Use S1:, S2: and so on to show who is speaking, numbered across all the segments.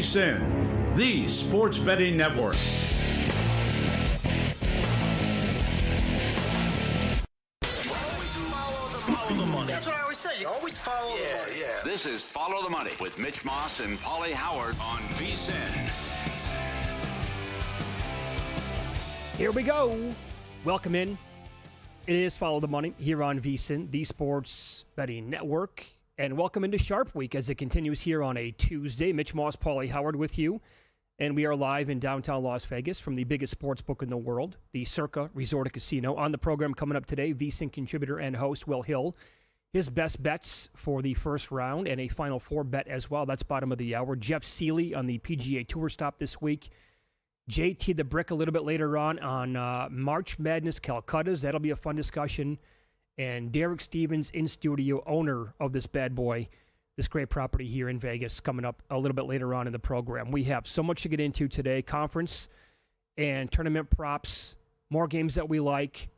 S1: VSiN, the sports betting network.
S2: Follow the money. That's what I always say. You always follow the money.
S3: Yeah. This is Follow the Money with Mitch Moss and Paulie Howard on VSiN.
S4: Here we go. Welcome in. It is Follow the Money here on VSiN, the sports betting network. And welcome into Sharp Week as it continues here on a Tuesday. Mitch Moss, Paulie Howard with you. And we are live in downtown Las Vegas from the biggest sports book in the world, the Circa Resort and Casino. On the program coming up today, VSiN contributor and host Will Hill. His best bets for the first round and a Final Four bet as well. That's bottom of the hour. Jeff Seeley on the PGA Tour stop this week. JT the Brick a little bit later on March Madness Calcuttas. That'll be a fun discussion. And Derek Stevens in studio, owner of this bad boy, this great property here in Vegas, coming up a little bit later on in the program. We have so much to get into today. Conference and tournament props, more games that we like,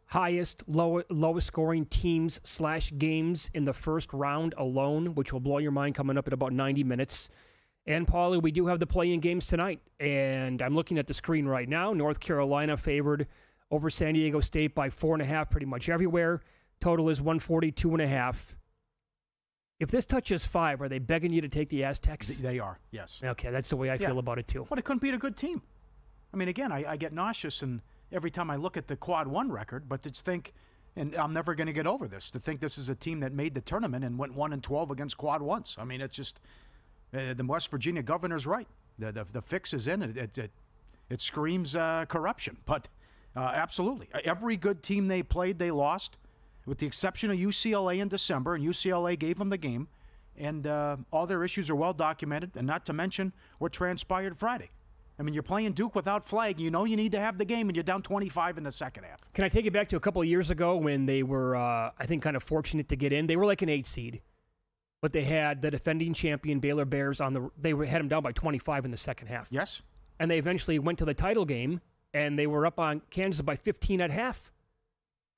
S4: highest, lowest scoring teams / games in the first round alone, which will blow your mind, coming up in about 90 minutes. And, Paulie, we do have the play-in games tonight. And I'm looking at the screen right now. North Carolina favored over San Diego State by 4.5 pretty much everywhere. Total is 142.5. If this touches 5, are they begging you to take the Aztecs?
S5: They are, yes.
S4: Okay, that's the way I feel about it, too.
S5: But it couldn't beat a good team. I mean, again, I get nauseous and every time I look at the Quad 1 record, but to think, and I'm never going to get over this, to think this is a team that made the tournament and went 1-12 against Quad 1s. I mean, it's just, the West Virginia governor's right. The fix is in. It screams corruption. But absolutely, every good team they played, they lost, with the exception of UCLA in December, and UCLA gave them the game. And all their issues are well documented, and not to mention what transpired Friday. I mean, you're playing Duke without Flag. You know you need to have the game, and you're down 25 in the second half.
S4: Can I take it back to a couple of years ago when they were, I think, kind of fortunate to get in? They were like an 8 seed, but they had the defending champion Baylor Bears they had them down by 25 in the second half.
S5: Yes.
S4: And they eventually went to the title game, and they were up on Kansas by 15 at half.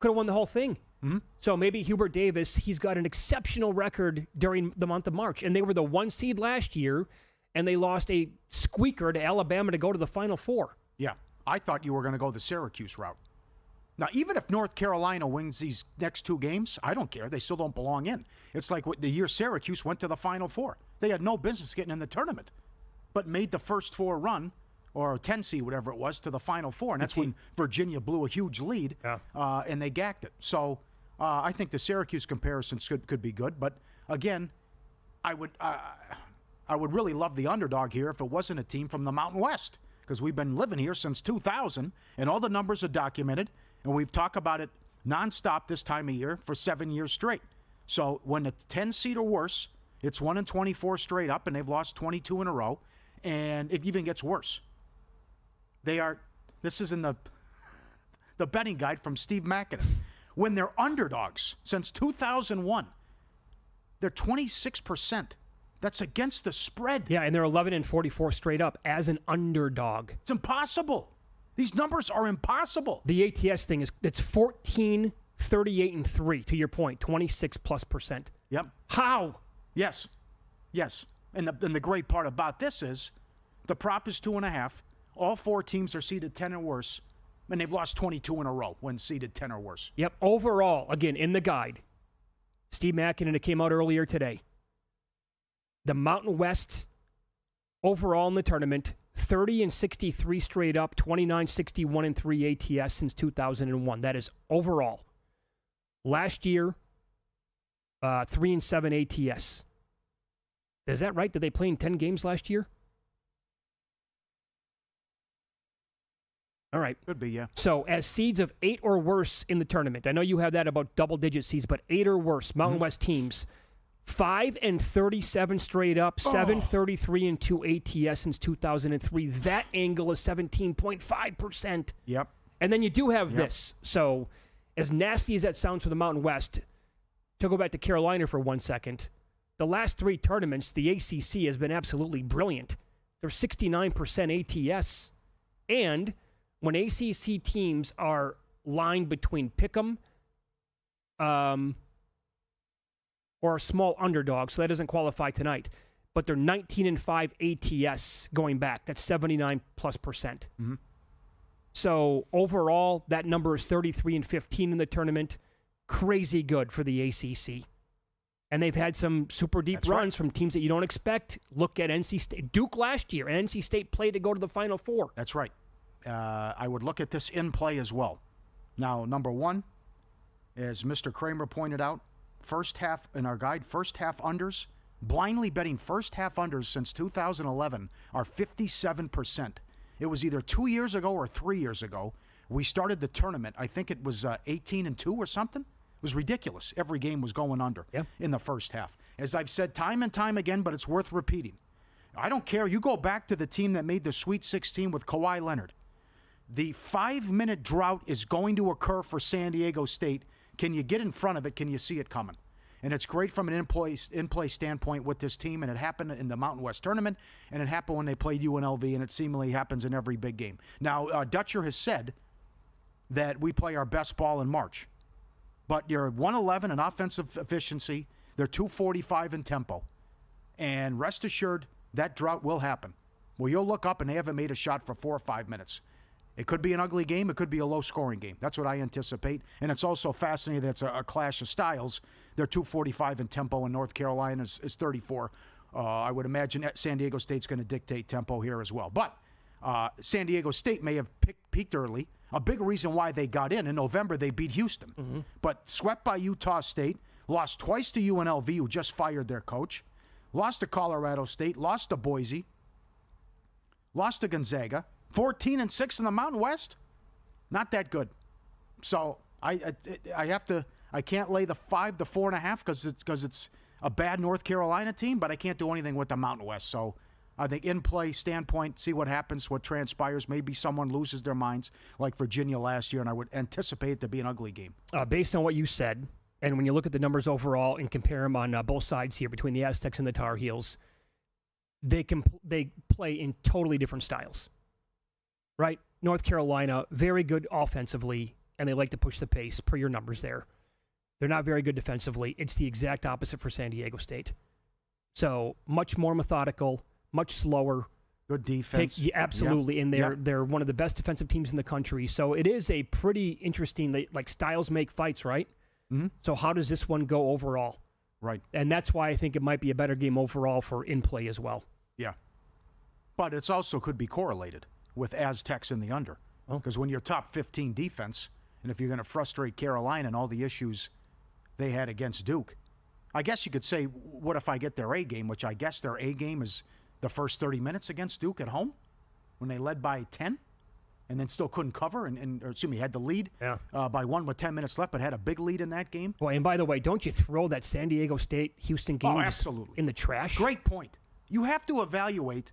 S4: Could have won the whole thing.
S5: Mm-hmm.
S4: So maybe Hubert Davis, he's got an exceptional record during the month of March. And they were the 1 seed last year, and they lost a squeaker to Alabama to go to the Final Four.
S5: Yeah, I thought you were going to go the Syracuse route. Now, even if North Carolina wins these next 2 games, I don't care. They still don't belong in. It's like the year Syracuse went to the Final Four. They had no business getting in the tournament, but made the first 4 run, or 10 seed, whatever it was, to the Final Four. And that's when Virginia blew a huge lead, and they gacked it. So I think the Syracuse comparisons could be good. But, again, I would really love the underdog here if it wasn't a team from the Mountain West, because we've been living here since 2000, and all the numbers are documented, and we've talked about it nonstop this time of year for 7 years straight. So when it's 10 seed or worse, it's 1-24 straight up, and they've lost 22 in a row, and it even gets worse. This is in the betting guide from Steve Mackinnon. When they're underdogs since 2001, they're 26%. That's against the spread.
S4: Yeah, and they're 11-44 straight up as an underdog.
S5: It's impossible. These numbers are impossible.
S4: The ATS thing it's 14, 38, and 3. To your point, 26+%.
S5: Yep.
S4: How?
S5: Yes. And the great part about this is the prop is 2.5. All 4 teams are seeded 10 or worse, and they've lost 22 in a row when seeded 10 or worse.
S4: Yep. Overall, again, in the guide, Steve Mackinnon, it came out earlier today. The Mountain West overall in the tournament, 30-63 straight up, 29-61-3 ATS since 2001. That is overall. Last year, 3-7 ATS. Is that right? Did they play in 10 games last year? All right.
S5: Could be, yeah.
S4: So as seeds of 8 or worse in the tournament, I know you have that about double-digit seeds, but 8 or worse, Mountain West teams, 5-37 straight up, 7-33-2 ATS since 2003. That angle is 17.5%.
S5: Yep.
S4: And then you do have this. So as nasty as that sounds for the Mountain West, to go back to Carolina for 1 second, the last 3 tournaments, the ACC has been absolutely brilliant. They're 69% ATS. And when ACC teams are lined between pick'em or a small underdog, so that doesn't qualify tonight, but they're 19-5 ATS going back. That's 79+%.
S5: Mm-hmm.
S4: So overall, that number is 33-15 in the tournament. Crazy good for the ACC. And they've had some super deep runs from teams that you don't expect. Look at NC State. Duke last year, and NC State played to go to the Final Four.
S5: That's right. I would look at this in play as well. Now, number one, as Mr. Kramer pointed out, first half in our guide, first half unders, blindly betting first half unders since 2011 are 57%. It was either 2 years ago or 3 years ago. We started the tournament. I think it was 18-2 or something. It was ridiculous. Every game was going under in the first half. As I've said time and time again, but it's worth repeating. I don't care. You go back to the team that made the Sweet 16 with Kawhi Leonard. The 5-minute drought is going to occur for San Diego State. Can you get in front of it? Can you see it coming? And it's great from an in-play standpoint with this team, and it happened in the Mountain West Tournament, and it happened when they played UNLV, and it seemingly happens in every big game. Now, Dutcher has said that we play our best ball in March. But you're 111 in offensive efficiency. They're 245 in tempo. And rest assured, that drought will happen. Well, you'll look up and they haven't made a shot for 4 or 5 minutes. It could be an ugly game. It could be a low-scoring game. That's what I anticipate. And it's also fascinating that it's a clash of styles. They're 245 in tempo, and North Carolina is 34. I would imagine that San Diego State's going to dictate tempo here as well. But San Diego State may have peaked early. A big reason why they got in November, they beat Houston. Mm-hmm. But swept by Utah State, lost twice to UNLV, who just fired their coach, lost to Colorado State, lost to Boise, lost to Gonzaga, 14-6 in the Mountain West. Not that good. So I can't lay the 5 to 4.5 because it's a bad North Carolina team, but I can't do anything with the Mountain West. So I think in-play standpoint, see what happens, what transpires. Maybe someone loses their minds like Virginia last year, and I would anticipate it to be an ugly game. Based
S4: on what you said, and when you look at the numbers overall and compare them on both sides here between the Aztecs and the Tar Heels, they play in totally different styles, right? North Carolina, very good offensively, and they like to push the pace per your numbers there. They're not very good defensively. It's the exact opposite for San Diego State. So much more methodical, much slower.
S5: Good defense.
S4: Absolutely. Yep. And they're one of the best defensive teams in the country. So it is a pretty interesting, like styles make fights, right?
S5: Mm-hmm.
S4: So how does this one go overall?
S5: Right.
S4: And that's why I think it might be a better game overall for in-play as well.
S5: Yeah. But it's also could be correlated with Aztecs in the under. Because when you're top 15 defense, and if you're going to frustrate Carolina and all the issues they had against Duke, I guess you could say, what if I get their A game, which I guess their A game is the first 30 minutes against Duke at home when they led by 10 and then still couldn't cover had the lead by 1 with 10 minutes left, but had a big lead in that game.
S4: Boy, and by the way, don't you throw that San Diego State-Houston game
S5: absolutely
S4: in the trash?
S5: Great point. You have to evaluate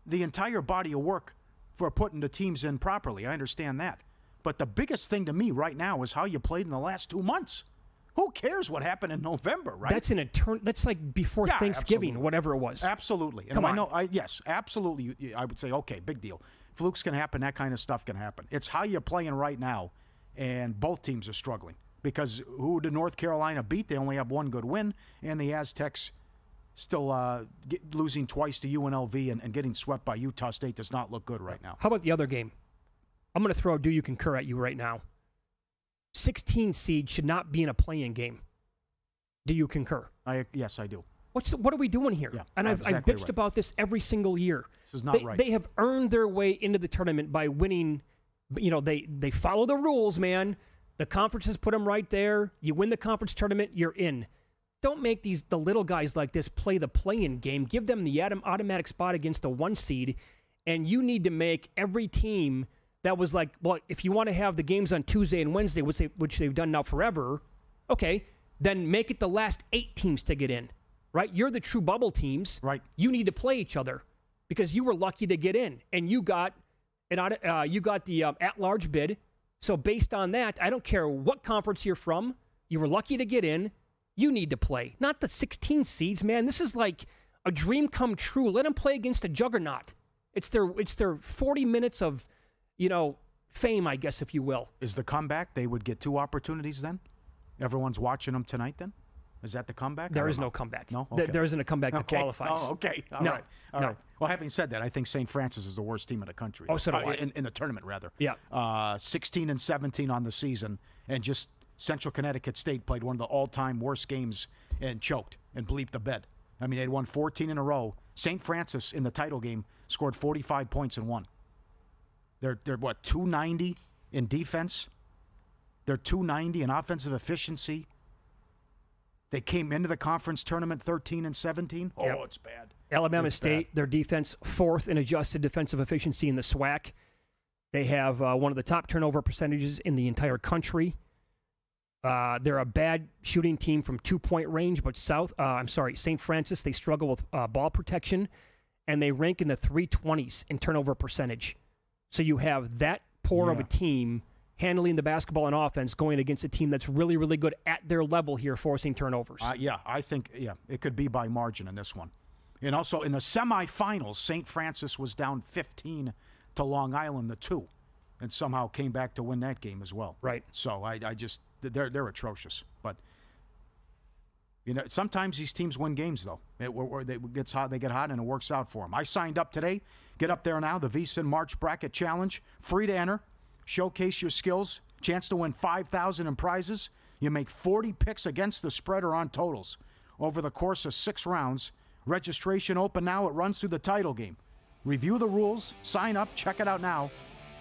S5: the entire body of work for putting the teams in properly. I understand that. But the biggest thing to me right now is how you played in the last 2 months. Who cares what happened in November, right?
S4: That's like before Thanksgiving,
S5: absolutely.
S4: Whatever it was.
S5: Absolutely.
S4: Come on.
S5: I know, yes, absolutely. I would say, okay, big deal. Flukes can happen. That kind of stuff can happen. It's how you're playing right now, and both teams are struggling. Because who did North Carolina beat? They only have one good win, and the Aztecs still losing twice to UNLV and getting swept by Utah State does not look good right now.
S4: How about the other game? I'm going to throw Do You Concur at you right now. 16 seed should not be in a play-in game. Do you concur?
S5: Yes, I do.
S4: What are we doing here?
S5: Yeah,
S4: and I've bitched about this every single year.
S5: This is not right.
S4: They have earned their way into the tournament by winning. You know, they follow the rules, man. The conferences put them right there. You win the conference tournament, you're in. Don't make the little guys like this play the play-in game. Give them the automatic spot against the 1 seed, and you need to make every team that was like, well, if you want to have the games on Tuesday and Wednesday, which they've done now forever, okay, then make it the last 8 teams to get in, right? You're the true bubble teams.
S5: Right.
S4: You need to play each other because you were lucky to get in, and you got the at-large bid. So based on that, I don't care what conference you're from, you were lucky to get in, you need to play. Not the 16 seeds, man. This is like a dream come true. Let them play against a juggernaut. It's their 40 minutes of, fame, I guess, if you will.
S5: Is the comeback, they would get 2 opportunities then? Everyone's watching them tonight then? Is that the comeback?
S4: There is no comeback.
S5: No? Okay.
S4: There isn't a comeback that qualifies.
S5: Oh, okay. All
S4: No.
S5: right. All right. Well, having said that, I think St. Francis is the worst team in the country.
S4: Oh, so do I.
S5: In the tournament, rather.
S4: Yeah.
S5: 16-17 on the season, and just Central Connecticut State played one of the all-time worst games and choked and bleeped the bed. I mean, they'd won 14 in a row. St. Francis, in the title game, scored 45 points and won. They're 290 in defense? They're 290 in offensive efficiency. They came into the conference tournament 13-17. Oh,
S4: Yep.
S5: It's bad.
S4: Alabama
S5: It's
S4: State,
S5: bad.
S4: their defense, 4th in adjusted defensive efficiency in the SWAC. They have one of the top turnover percentages in the entire country. They're a bad shooting team from 2-point range, but St. Francis, they struggle with ball protection, and they rank in the 320s in turnover percentage. So you have that poor of a team handling the basketball and offense going against a team that's really, really good at their level here, forcing turnovers.
S5: I think it could be by margin in this one. And also in the semifinals, St. Francis was down 15 to Long Island, the 2, and somehow came back to win that game as well.
S4: Right.
S5: So I just they're atrocious. But sometimes these teams win games though. They get hot and it works out for them. I signed up today. Get up there now. The VSiN March Bracket Challenge, free to enter. Showcase your skills. Chance to win $5,000 in prizes. You make 40 picks against the spread or on totals over the course of 6 rounds. Registration open now. It runs through the title game. Review the rules. Sign up. Check it out now.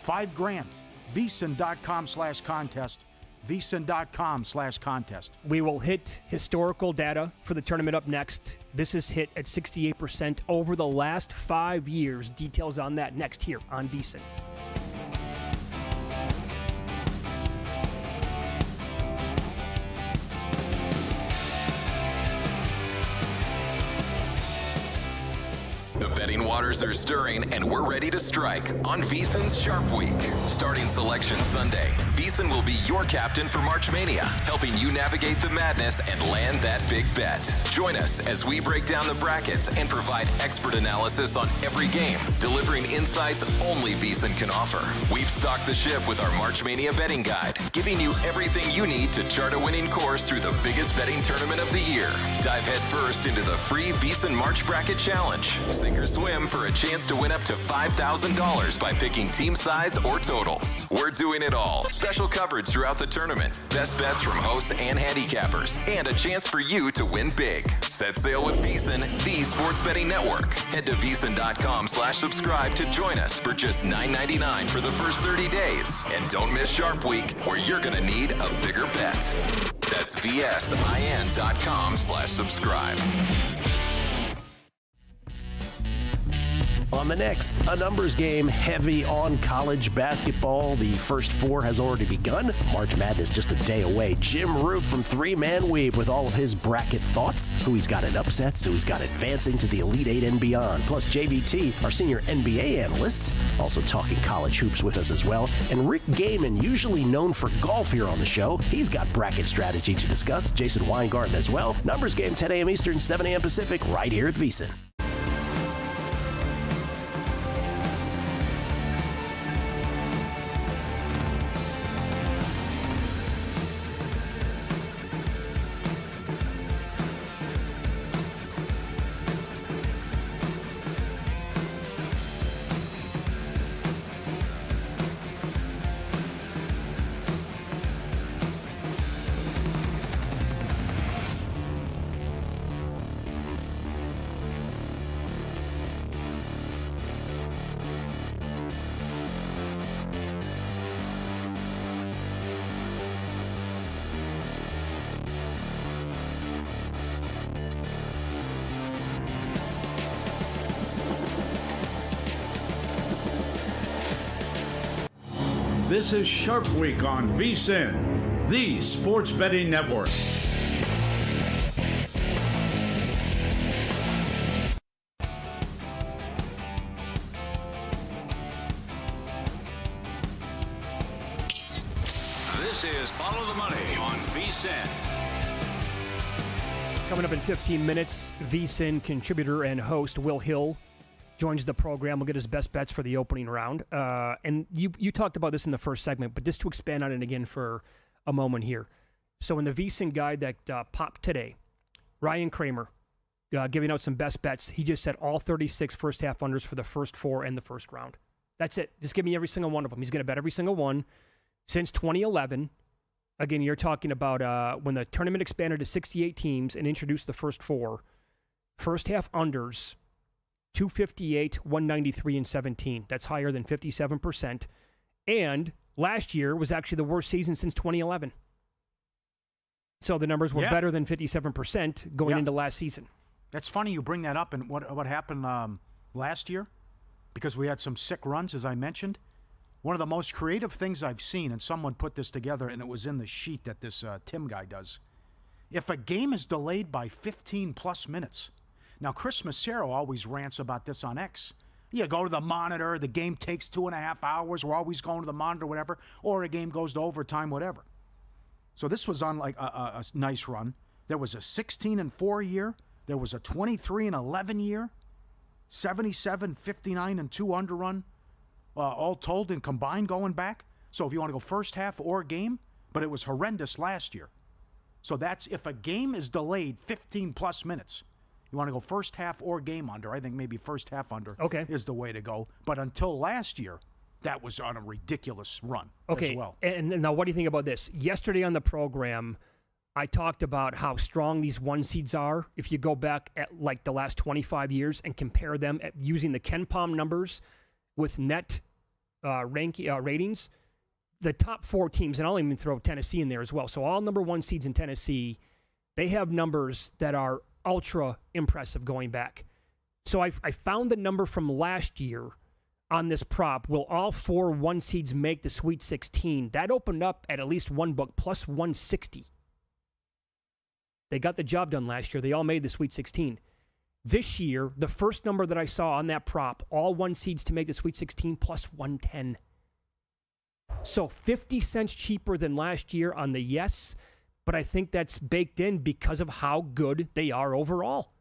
S5: $5,000. VSiN.com/contest. VSiN.com/contest.
S4: We will hit historical data for the tournament up next. This is hit at 68% over the last 5 years. Details on that next here on VSiN.
S6: The betting waters are stirring, and we're ready to strike on VSiN's Sharp Week. Starting Selection Sunday, VSiN will be your captain for March Mania, helping you navigate the madness and land that big bet. Join us as we break down the brackets and provide expert analysis on every game, delivering insights only VSiN can offer. We've stocked the ship with our March Mania betting guide, giving you everything you need to chart a winning course through the biggest betting tournament of the year. Dive headfirst into the free VSiN March Bracket Challenge. Sink or swim for a chance to win up to $5,000 by picking team sides or totals. We're doing it all. Special coverage throughout the tournament, best bets from hosts and handicappers, and a chance for you to win big. Set sail with VSiN, the sports betting network. Head to VSiN.com/subscribe to join us for just $9.99 for the first 30 days. And don't miss Sharp Week, where you're going to need a bigger bet. That's VSIN.com/subscribe.
S7: On the next, a numbers game heavy on college basketball. The first 4 has already begun. March Madness just a day away. Jim Root from 3-Man Weave with all of his bracket thoughts. Who he's got in upsets, who he's got advancing to the Elite 8 and beyond. Plus JVT, our senior NBA analyst, also talking college hoops with us as well. And Rick Gaiman, usually known for golf here on the show. He's got bracket strategy to discuss. Jason Weingarten as well. Numbers game 10 a.m. Eastern, 7 a.m. Pacific, right here at VSiN.
S1: This is Sharp Week on VSiN, the sports betting network.
S3: This is Follow the Money on VSiN.
S4: Coming up in 15 minutes, VSiN contributor and host Will Hill joins the program. We'll get his best bets for the opening round. And you talked about this in the first segment, but just to expand on it again for a moment here. So in the VSiN guide that popped today, Ryan Kramer, giving out some best bets. He just said all 36 first-half unders for the first 4 and the first round. That's it. Just give me every single one of them. He's going to bet every single one since 2011. Again, you're talking about when the tournament expanded to 68 teams and introduced the first 4. First-half unders, 258, 193, and 17. That's higher than 57%. And last year was actually the worst season since 2011. So the numbers were better than 57% going into last season.
S5: That's funny you bring that up. And what happened last year? Because we had some sick runs, as I mentioned. One of the most creative things I've seen, and someone put this together, and it was in the sheet that this Tim guy does. If a game is delayed by 15-plus minutes, now Chris Massero always rants about this on X. You go to the monitor, the game takes 2.5 hours, we're always going to the monitor, whatever, or a game goes to overtime, whatever. So this was on like a nice run. There was a 16-4 year. There was a 23-11 year. 77, 59, and 2 under run, all told and combined going back. So if you want to go first half or game, but it was horrendous last year. So that's if a game is delayed 15-plus minutes. You want to go first half or game under. I think maybe first half under is the way to go. But until last year, that was on a ridiculous run as well.
S4: And now what do you think about this? Yesterday on the program, I talked about how strong these 1 seeds are. If you go back at like the last 25 years and compare them using the Ken Palm numbers with net ratings, the top 4 teams, and I'll even throw Tennessee in there as well. So all number 1 seeds in Tennessee, they have numbers that are ultra impressive going back. So I found the number from last year on this prop. Will all 4 1 seeds make the Sweet 16? That opened up at least one book, plus 160. They got the job done last year. They all made the Sweet 16. This year, the first number that I saw on that prop, all 1 seeds to make the Sweet 16, plus 110. So 50 cents cheaper than last year on the yes, but I think that's baked in because of how good they are overall.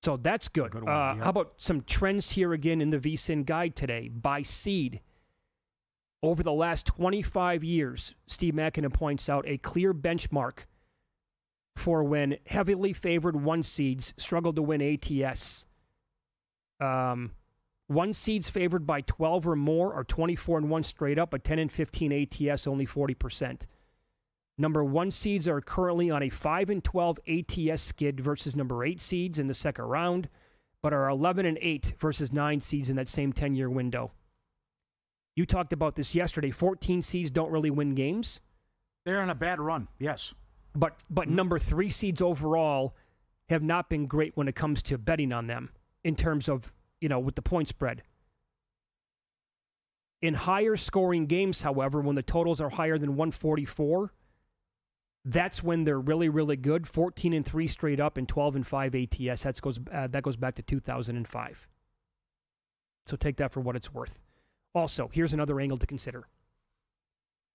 S4: So that's good. How about some trends here again in the VSiN guide today? By seed. Over the last 25 years, Steve Makinen points out a clear benchmark for when heavily favored 1 seeds struggled to win ATS. 1 seeds favored by 12 or more are 24-1 straight up, but 10-15 ATS only 40%. Number 1 seeds are currently on a 5-12 ATS skid versus number 8 seeds in the second round, but are 11-8 versus 9 seeds in that same 10-year window. You talked about this yesterday. 14 seeds don't really win games.
S5: They're on a bad run, yes.
S4: But number 3 seeds overall have not been great when it comes to betting on them in terms of, with the point spread. In higher scoring games, however, when the totals are higher than 144, that's when they're really, really good. 14-3 straight up and 12-5 ATS. That goes back to 2005. So take that for what it's worth. Also, here's another angle to consider.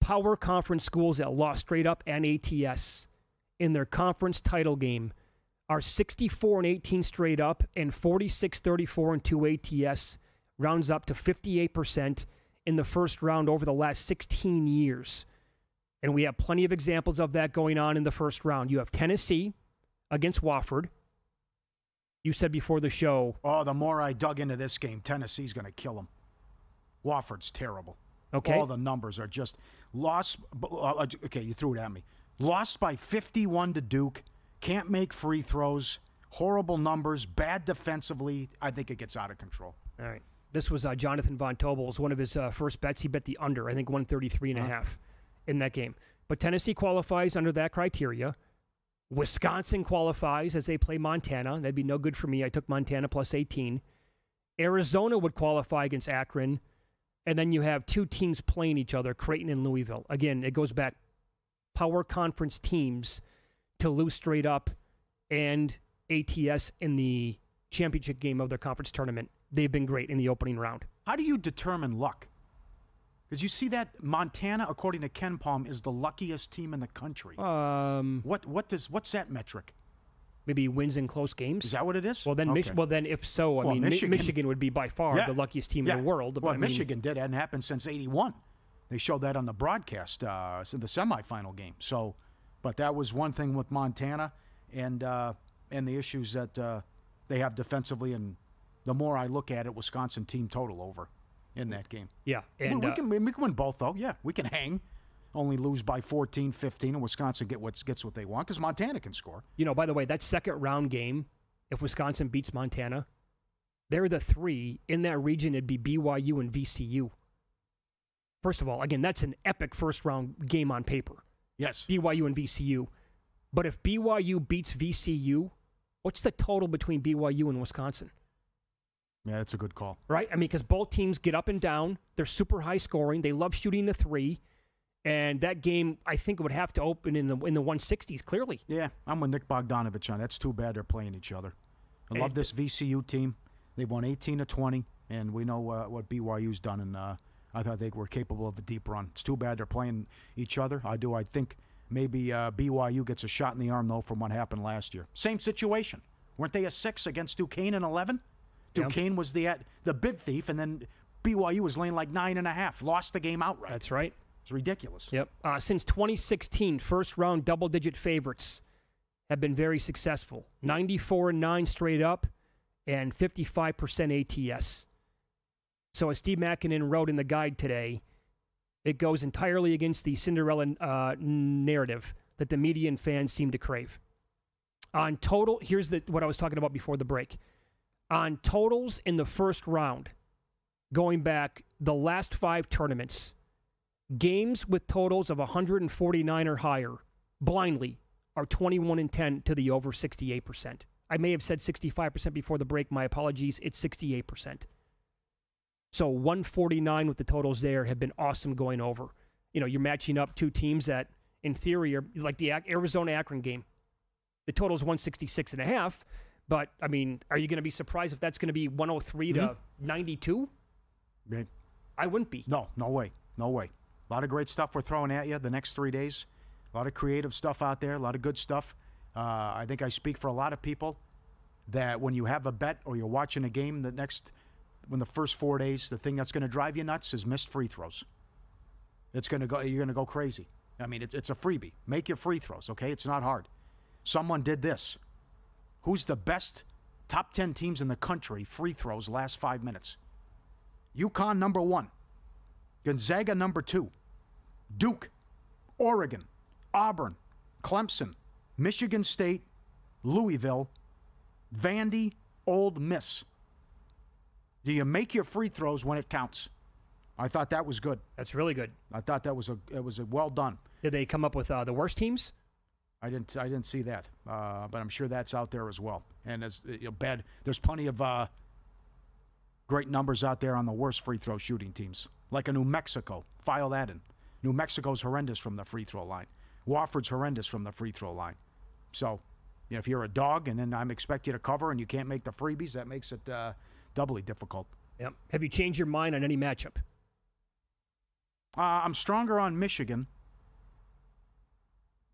S4: Power conference schools that lost straight up and ATS in their conference title game are 64-18 straight up and 46-34 and 2 ATS, rounds up to 58% in the first round over the last 16 years. And we have plenty of examples of that going on in the first round. You have Tennessee against Wofford. You said before the show.
S5: Oh, the more I dug into this game, Tennessee's going to kill them. Wofford's terrible.
S4: Okay.
S5: All the numbers are just lost. Okay, you threw it at me. Lost by 51 to Duke. Can't make free throws. Horrible numbers. Bad defensively. I think it gets out of control.
S4: All right. This was Jonathan Von Tobel's one of his first bets. He bet the under, I think 133.5 in that game. But Tennessee qualifies under that criteria. Wisconsin qualifies as they play Montana. That'd be no good for me. I took Montana plus 18. Arizona would qualify against Akron. And then you have 2 teams playing each other, Creighton and Louisville. Again, it goes back power conference teams to lose straight up and ATS in the championship game of their conference tournament. They've been great in the opening round.
S5: How do you determine luck? Because you see that Montana, according to Ken Palm, is the luckiest team in the country. What's that metric?
S4: Maybe wins in close games.
S5: Is that what it is?
S4: Well, then,
S5: okay.
S4: If so, I mean, Michigan would be by far the luckiest team in the world.
S5: Well, Michigan did. It hadn't happened since '81. They showed that on the broadcast in the semifinal game. So, But that was one thing with Montana and the issues that they have defensively. And the more I look at it, Wisconsin team total over in that game.
S4: Yeah. And
S5: we can win both, though. Yeah, we can hang. Only lose by 14, 15, and Wisconsin gets what they want because Montana can score.
S4: By the way, that second-round game, if Wisconsin beats Montana, they're the three. In that region, it'd be BYU and VCU. First of all, again, that's an epic first-round game on paper.
S5: Yes.
S4: BYU and VCU. But if BYU beats VCU, what's the total between BYU and Wisconsin?
S5: Yeah, that's a good call.
S4: Right? I mean, because both teams get up and down. They're super high scoring. They love shooting the three. And that game, I think, would have to open in the 160s, clearly.
S5: Yeah, I'm with Nick Bogdanovich on. That's too bad they're playing each other. I love this VCU team. They've won 18-20, and we know what BYU's done, and I thought they were capable of a deep run. It's too bad they're playing each other. I think maybe BYU gets a shot in the arm, though, from what happened last year. Same situation. Weren't they a 6 against Duquesne in 11? Duquesne was the bid thief, and then BYU was laying like 9.5. Lost the game outright.
S4: That's right.
S5: It's ridiculous.
S4: Yep. Since 2016, first-round double-digit favorites have been very successful. 94-9 straight up and 55% ATS. So as Steve Makinen wrote in the guide today, it goes entirely against the Cinderella narrative that the media and fans seem to crave. On total, here's what I was talking about before the break. On totals in the first round, going back the last 5 tournaments, games with totals of 149 or higher, blindly, are 21-10 to the over 68%. I may have said 65% before the break. My apologies. It's 68%. So 149 with the totals there have been awesome going over. You're matching up two teams that, in theory, are like the Arizona-Akron game. The total's 166.5, but, I mean, are you going to be surprised if that's going to be 103 to 92?
S5: Maybe.
S4: I wouldn't be.
S5: No way. A lot of great stuff we're throwing at you the next 3 days. A lot of creative stuff out there, a lot of good stuff. I think I speak for a lot of people that when you have a bet or you're watching a game when the first 4 days, the thing that's going to drive you nuts is missed free throws. You're going to go crazy. I mean, it's a freebie. Make your free throws, okay? It's not hard. Someone did this. Who's the best top 10 teams in the country free throws last 5 minutes? UConn number 1. Gonzaga number 2. Duke, Oregon, Auburn, Clemson, Michigan State, Louisville, Vandy, Ole Miss. Do you make your free throws when it counts? I thought that was good.
S4: That's really good.
S5: I thought that was a well done.
S4: Did they come up with the worst teams?
S5: I didn't see that, but I'm sure that's out there as well. And as bad, there's plenty of great numbers out there on the worst free throw shooting teams, like a New Mexico. File that in. New Mexico's horrendous from the free throw line. Wofford's horrendous from the free throw line. So, if you're a dog and then I'm expect you to cover and you can't make the freebies, that makes it doubly difficult.
S4: Yep. Have you changed your mind on any matchup?
S5: I'm stronger on Michigan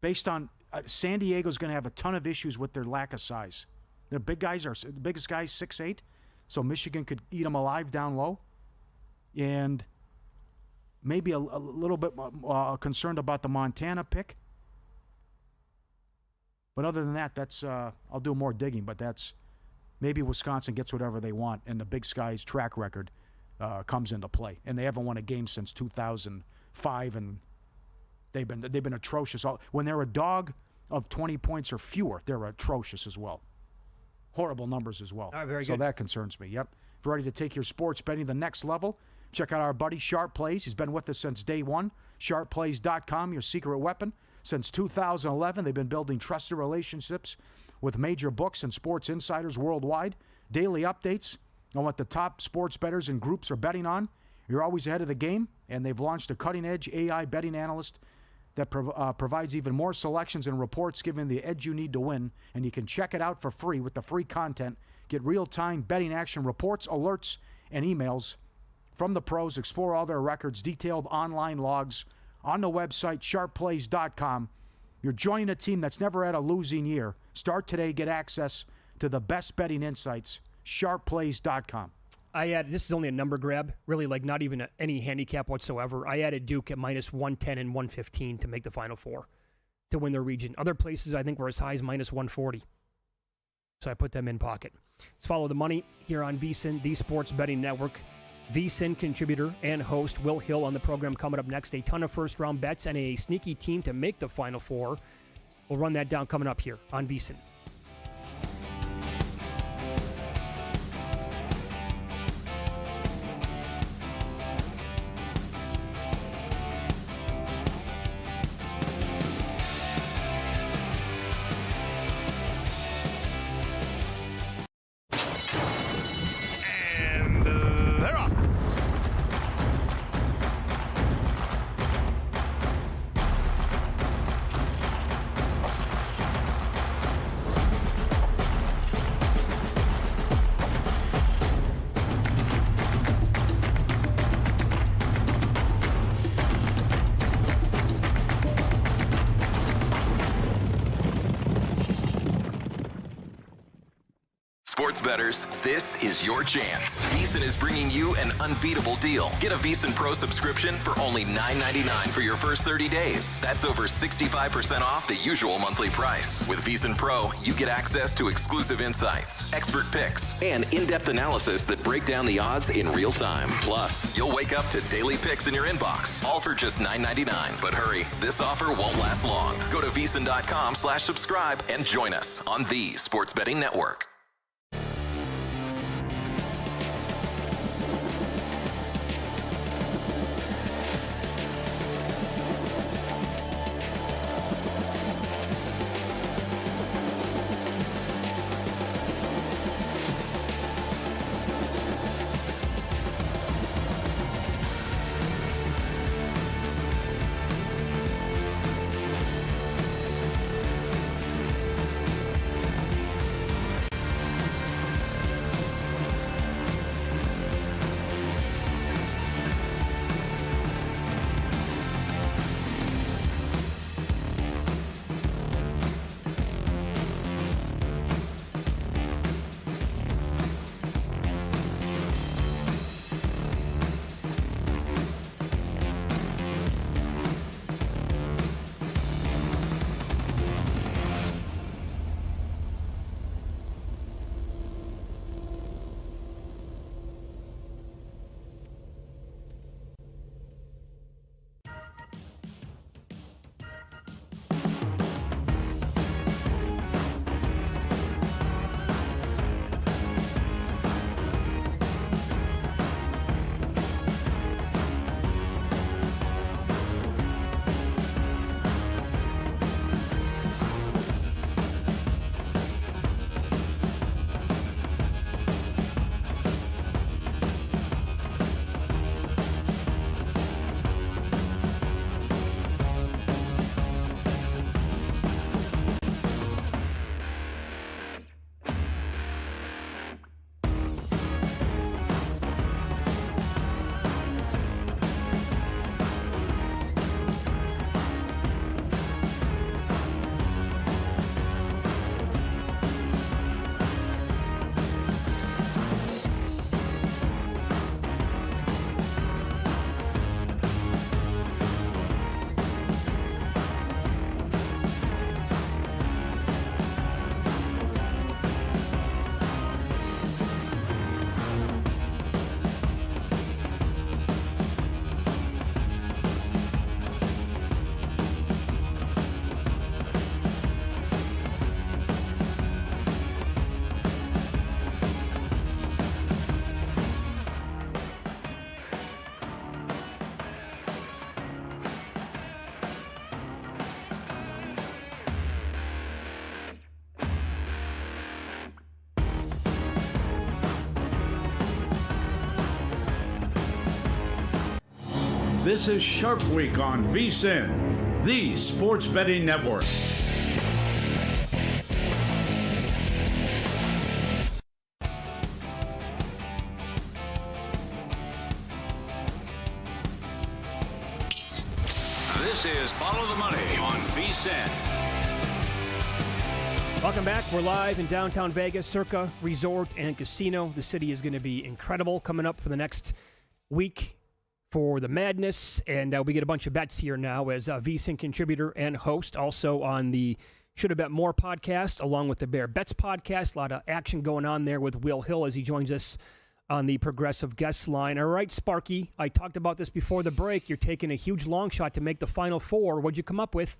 S5: based on San Diego's going to have a ton of issues with their lack of size. The biggest guy's 6'8", so Michigan could eat them alive down low. And maybe a little bit concerned about the Montana pick. But other than that, that's I'll do more digging. But that's maybe Wisconsin gets whatever they want, and the Big Sky's track record comes into play. And they haven't won a game since 2005, and they've been atrocious. When they're a dog of 20 points or fewer, they're atrocious as well. Horrible numbers as well.
S4: All right, very
S5: so
S4: good.
S5: That concerns me. Yep. If you're ready to take your sports betting to the next level, check out our buddy Sharp Plays. He's been with us since day one. SharpPlays.com, your secret weapon. Since 2011, they've been building trusted relationships with major books and sports insiders worldwide. Daily updates on what the top sports bettors and groups are betting on. You're always ahead of the game, and they've launched a cutting-edge AI betting analyst that provides even more selections and reports, giving the edge you need to win. And you can check it out for free with the free content. Get real-time betting action reports, alerts, and emails from the pros. Explore all their records, detailed online logs on the website, sharpplays.com. You're joining a team that's never had a losing year. Start today. Get access to the best betting insights, sharpplays.com.
S4: This is only a number grab, really, like not even any handicap whatsoever. I added Duke at -110 and 115 to make the Final Four. to win their region. Other places, I think, were as high as minus 140. So I put them in pocket. Let's follow the money here on VSiN, the Sports Betting Network. VSiN contributor and host Will Hill on the program coming up next. A ton of first-round bets and a sneaky team to make the Final Four. We'll run that down coming up here on VSiN.
S6: Sports bettors, this is your chance. VSiN is bringing you an unbeatable deal. Get a VSiN Pro subscription for only $9.99 for your first 30 days. That's over 65% off the usual monthly price. With VSiN Pro, you get access to exclusive insights, expert picks, and in-depth analysis that break down the odds in real time. Plus, you'll wake up to daily picks in your inbox, all for just $9.99. But hurry, this offer won't last long. Go to VSiN.com/subscribe and join us on the Sports Betting Network.
S1: This is Sharp Week on VSiN, the Sports Betting Network.
S3: This is Follow the Money on VSiN.
S4: Welcome back. We're live in downtown Vegas, Circa Resort and Casino. The city is going to be incredible coming up for the next week. for the madness, and we get a bunch of bets here now as VSiN contributor and host, also on the Should Have Bet More podcast, along with the Bear Bets podcast. A lot of action going on there with Will Hill as he joins us on the Progressive guest line. All right, Sparky, I talked about this before the break. You're taking a huge long shot to make the Final Four. What'd you come up with?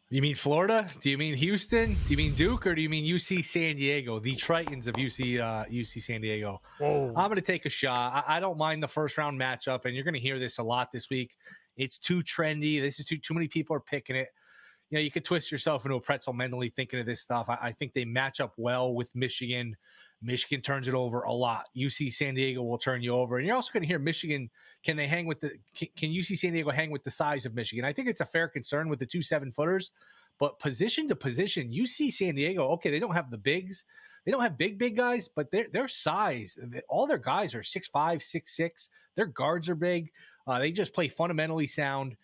S8: You mean Florida? Do you mean Houston? Do you mean Duke? Or do you mean UC San Diego, the Tritons of UC San Diego?
S4: Whoa.
S8: I'm going to take a shot. I don't mind the first-round matchup, and you're going to hear this a lot this week. It's too trendy. This is too many people are picking it. You know, you could twist yourself into a pretzel mentally thinking of this stuff. I think they match up well with Michigan. Michigan turns it over a lot. UC San Diego will turn you over. And you're also going to hear Michigan, can UC San Diego hang with the size of Michigan? I think it's a fair concern with the 2 7-footers, but position to position, UC San Diego, okay, they don't have the bigs. They don't have big guys, but their size, all their guys are 6'5", 6'6". Their guards are big. They just play fundamentally sound.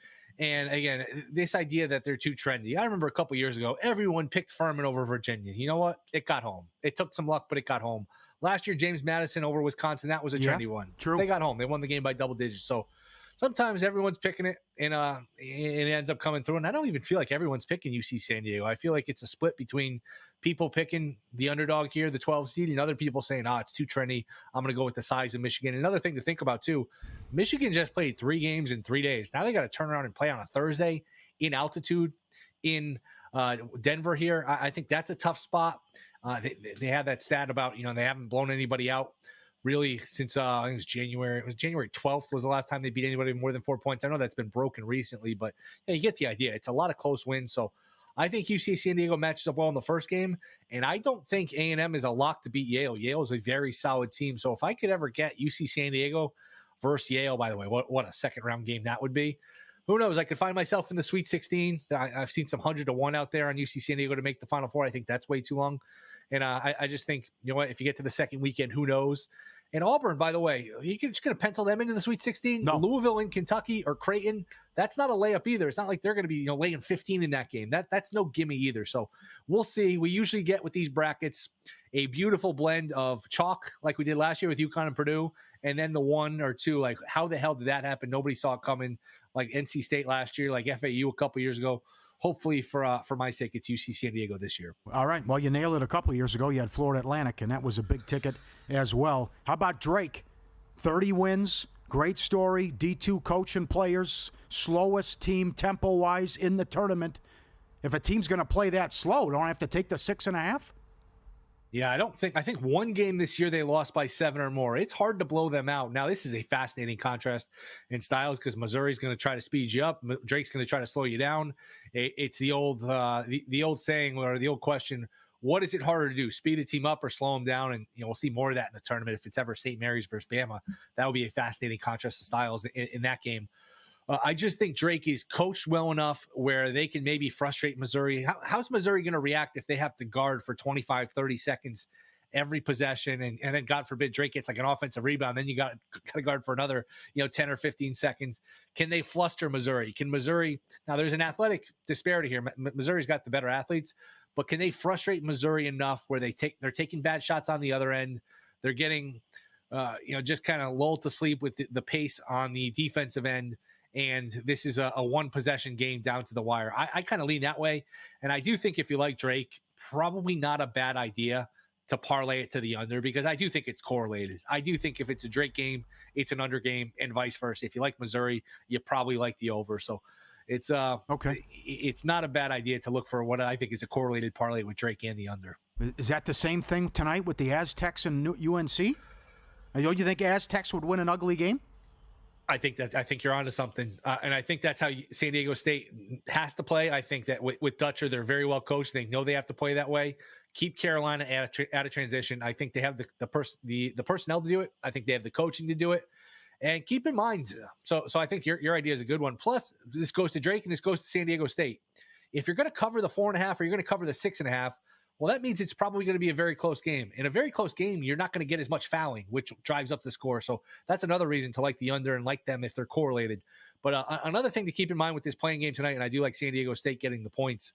S8: And again, this idea that they're too trendy. I remember a couple years ago, everyone picked Furman over Virginia. You know what? It got home. It took some luck, but it got home. Last year, James Madison over Wisconsin, that was a trendy one.
S5: True.
S8: They got home. They won the game by double digits. So sometimes everyone's picking it, and it ends up coming through. And I don't even feel like everyone's picking UC San Diego. I feel like it's a split between people picking the underdog here, the 12 seed, and other people saying, it's too trendy. I'm going to go with the size of Michigan. Another thing to think about, too, Michigan just played 3 games in 3 days. Now they got to turn around and play on a Thursday in altitude in Denver here. I think that's a tough spot. They have that stat about, they haven't blown anybody out really since I think it was January. It was January 12th was the last time they beat anybody more than 4 points. I know that's been broken recently, but you get the idea. It's a lot of close wins. So I think UC San Diego matches up well in the first game, and I don't think A&M is a lock to beat Yale. Yale is a very solid team. So if I could ever get UC San Diego versus Yale, by the way, what a second-round game that would be. Who knows? I could find myself in the Sweet 16. I've seen some 100-1 out there on UC San Diego to make the Final Four. I think that's way too long. And I just think, you know what, if you get to the second weekend, who knows? And Auburn, by the way, you can just going to pencil them into the Sweet 16.
S5: No.
S8: Louisville in Kentucky or Creighton, that's not a layup either. It's not like they're going to be laying 15 in that game. That's no gimme either. So we'll see. We usually get with these brackets a beautiful blend of chalk like we did last year with UConn and Purdue, and then the 1 or 2, like how the hell did that happen? Nobody saw it coming, like NC State last year, like FAU a couple years ago. Hopefully, for my sake, it's UC San Diego this year.
S5: All right. Well, you nailed it a couple of years ago. You had Florida Atlantic, and that was a big ticket as well. How about Drake? 30 wins, great story, D2 coach and players, slowest team tempo-wise in the tournament. If a team's going to play that slow, don't I have to take the 6.5?
S8: Yeah, I think one game this year they lost by 7 or more. It's hard to blow them out. Now, this is a fascinating contrast in styles because Missouri's going to try to speed you up. Drake's going to try to slow you down. It's the old the old saying or the old question, what is it harder to do, speed a team up or slow them down? And we'll see more of that in the tournament. If it's ever St. Mary's versus Bama, that would be a fascinating contrast of styles in that game. I just think Drake is coached well enough where they can maybe frustrate Missouri. How's Missouri going to react if they have to guard for 25, 30 seconds every possession, and then, God forbid, Drake gets like an offensive rebound, then you got to guard for another 10 or 15 seconds. Can they fluster Missouri? Can Missouri – now there's an athletic disparity here. Missouri's got the better athletes, but can they frustrate Missouri enough where they're taking bad shots on the other end? They're getting just kind of lulled to sleep with the pace on the defensive end. And this is a one-possession game down to the wire. I kind of lean that way. And I do think if you like Drake, probably not a bad idea to parlay it to the under because I do think it's correlated. I do think if it's a Drake game, it's an under game and vice versa. If you like Missouri, you probably like the over. So it's okay. It's not a bad idea to look for what I think is a correlated parlay with Drake and the under.
S5: Is that the same thing tonight with the Aztecs and UNC? Don't you think Aztecs would win an ugly game?
S8: I think you're onto something, and I think that's how San Diego State has to play. I think that with Dutcher, they're very well coached. They know they have to play that way. Keep Carolina out of transition. I think they have the personnel to do it. I think they have the coaching to do it. And keep in mind, so I think your idea is a good one. Plus, this goes to Drake and this goes to San Diego State. If you're going to cover the 4.5 or you're going to cover the 6.5. Well, that means it's probably going to be a very close game. In a very close game, you're not going to get as much fouling, which drives up the score. So that's another reason to like the under and like them if they're correlated. But another thing to keep in mind with this playing game tonight, and I do like San Diego State getting the points,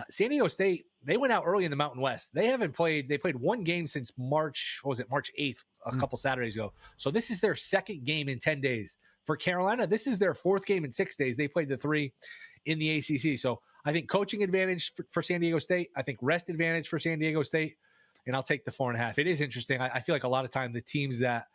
S8: San Diego State, they went out early in the Mountain West. They played one game since March 8th, a couple Saturdays ago. So this is their second game in 10 days. For Carolina, this is their fourth game in 6 days. They played the 3 in the ACC. So I think coaching advantage for San Diego State. I think rest advantage for San Diego State. And I'll take the 4.5. It is interesting. I feel like a lot of time the teams that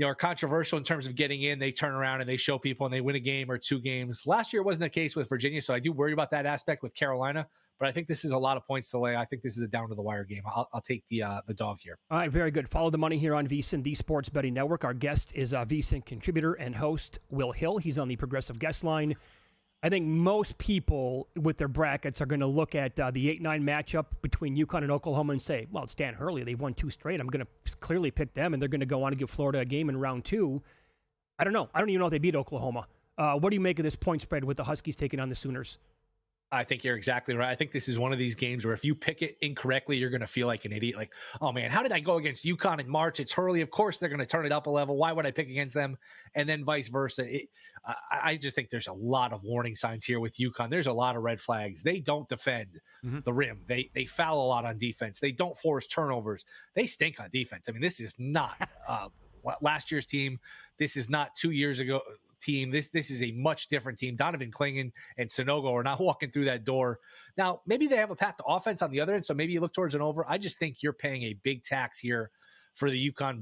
S8: are controversial in terms of getting in, they turn around and they show people and they win a game or 2 games. Last year wasn't the case with Virginia, so I do worry about that aspect with Carolina. But I think this is a lot of points to lay. I think this is a down-to-the-wire game. I'll take the dog here.
S4: All right, very good. Follow the money here on VSiN, the Sports Betting Network. Our guest is VSiN contributor and host Will Hill. He's on the Progressive Guest Line. I think most people with their brackets are going to look at the 8-9 matchup between UConn and Oklahoma and say, well, it's Dan Hurley. They've won 2 straight. I'm going to clearly pick them, and they're going to go on to give Florida a game in round 2. I don't know. I don't even know if they beat Oklahoma. What do you make of this point spread with the Huskies taking on the Sooners?
S8: I think you're exactly right. I think this is one of these games where if you pick it incorrectly, you're going to feel like an idiot. Like, oh, man, how did I go against UConn in March? It's Hurley. Of course, they're going to turn it up a level. Why would I pick against them? And then vice versa. I just think there's a lot of warning signs here with UConn. There's a lot of red flags. They don't defend the rim. They foul a lot on defense. They don't force turnovers. They stink on defense. I mean, this is not last year's team. This is not 2 years ago team. This is a much different team. Donovan Clingan and Sonogo are not walking through that door. Now, maybe they have a path to offense on the other end, so maybe you look towards an over. I just think you're paying a big tax here for the UConn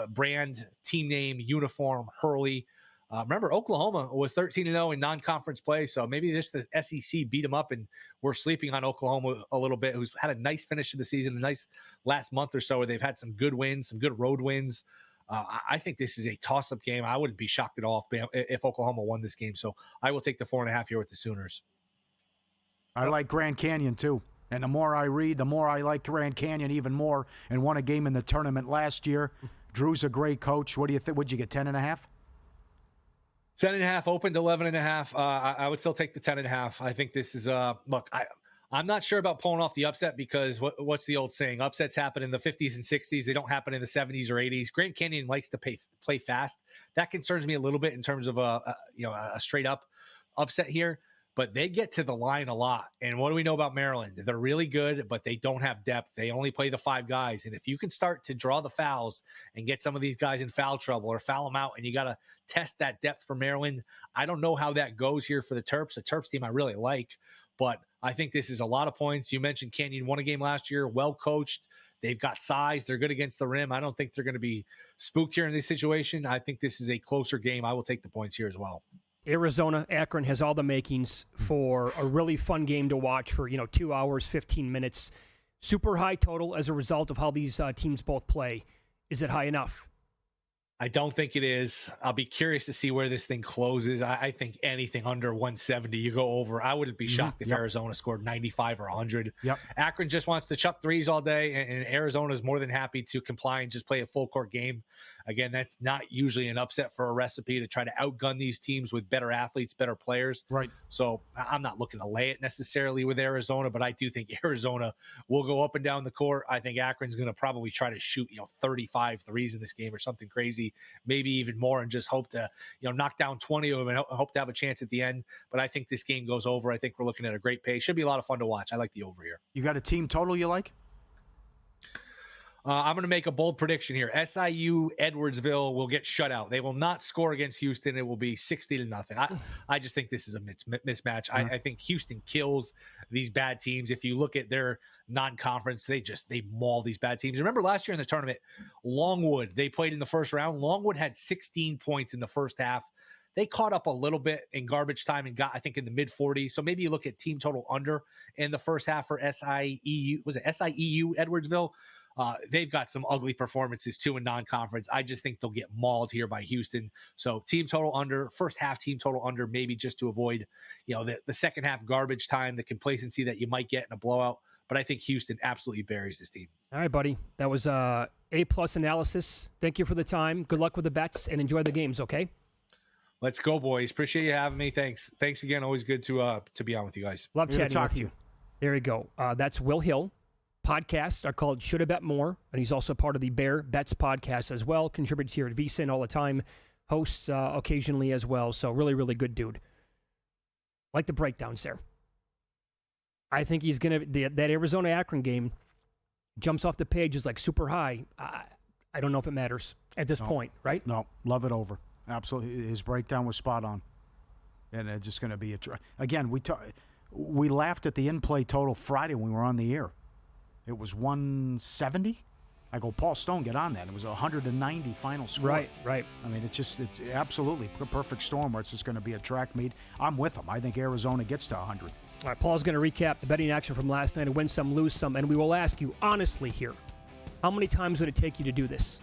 S8: brand, team name, uniform, Hurley. Remember, Oklahoma was 13-0 in non-conference play, so maybe just the SEC beat them up, and we're sleeping on Oklahoma a little bit, who's had a nice finish to the season, a nice last month or so where they've had some good wins, some good road wins. I think this is a toss-up game. I wouldn't be shocked at all if Oklahoma won this game. So I will take the 4.5 here with the Sooners.
S5: I like Grand Canyon, too. And the more I read, the more I like Grand Canyon even more, and won a game in the tournament last year. Drew's a great coach. What do you think? Would you get 10.5?
S8: 10.5, opened 11.5. I would still take the 10.5. I think this is look, I'm not sure about pulling off the upset because what's the old saying? Upsets happen in the 50s and 60s. They don't happen in the 70s or 80s. Grand Canyon likes to play fast. That concerns me a little bit in terms of a straight up upset here. But they get to the line a lot. And what do we know about Maryland? They're really good, but they don't have depth. They only play the 5 guys. And if you can start to draw the fouls and get some of these guys in foul trouble or foul them out, and you got to test that depth for Maryland, I don't know how that goes here for the Terps. A Terps team I really like, but I think this is a lot of points. You mentioned Canyon won a game last year, well coached. They've got size. They're good against the rim. I don't think they're going to be spooked here in this situation. I think this is a closer game. I will take the points here as well.
S4: Arizona, Akron has all the makings for a really fun game to watch for, 2 hours, 15 minutes. Super high total as a result of how these teams both play. Is it high enough?
S8: I don't think it is. I'll be curious to see where this thing closes. I think anything under 170, you go over. I wouldn't be shocked if Arizona scored 95 or 100.
S5: Yep.
S8: Akron just wants to chuck threes all day, and Arizona is more than happy to comply and just play a full court game. Again, that's not usually an upset for a recipe to try to outgun these teams with better athletes, better players.
S5: Right.
S8: So I'm not looking to lay it necessarily with Arizona, but I do think Arizona will go up and down the court. I think Akron's going to probably try to shoot, 35 threes in this game or something crazy, maybe even more, and just hope to, knock down 20 of them and hope to have a chance at the end. But I think this game goes over. I think we're looking at a great pace. Should be a lot of fun to watch. I like the over here.
S5: You got a team total you like?
S8: I'm going to make a bold prediction here. SIU Edwardsville will get shut out. They will not score against Houston. It will be 60-0. I just think this is a mismatch. I think Houston kills these bad teams. If you look at their non-conference, they maul these bad teams. Remember last year in the tournament, Longwood, they played in the first round. Longwood had 16 points in the first half. They caught up a little bit in garbage time and got, I think, in the mid-40s. So maybe you look at team total under in the first half for SIEU. Was it SIEU Edwardsville? They've got some ugly performances, too, in non-conference. I just think they'll get mauled here by Houston. So team total under, first half team total under, maybe just to avoid, the second half garbage time, the complacency that you might get in a blowout. But I think Houston absolutely buries this team.
S4: All right, buddy. That was A-plus analysis. Thank you for the time. Good luck with the bets, and enjoy the games, okay?
S8: Let's go, boys. Appreciate you having me. Thanks again. Always good to be on with you guys.
S4: Love chatting with you. There you go. That's Will Hill. Podcasts are called Shoulda Bet More, and he's also part of the Bear Bets podcast as well. Contributes here at VSiN all the time. Hosts occasionally as well. So really, really good dude. Like the breakdowns there. I think he's going to, that Arizona-Akron game jumps off the page is like super high. I don't know if it matters at this point, right?
S5: No, love it over. Absolutely. His breakdown was spot on. And it's just going to be again, we laughed at the in-play total Friday when we were on the air. It was 170. I go, Paul Stone, get on that. It was a 190 final score.
S4: Right.
S5: I mean, it's absolutely a perfect storm where it's just going to be a track meet. I'm with him. I think Arizona gets to 100.
S4: All right, Paul's going to recap the betting action from last night and win some, lose some, and we will ask you honestly here, how many times would it take you to do this?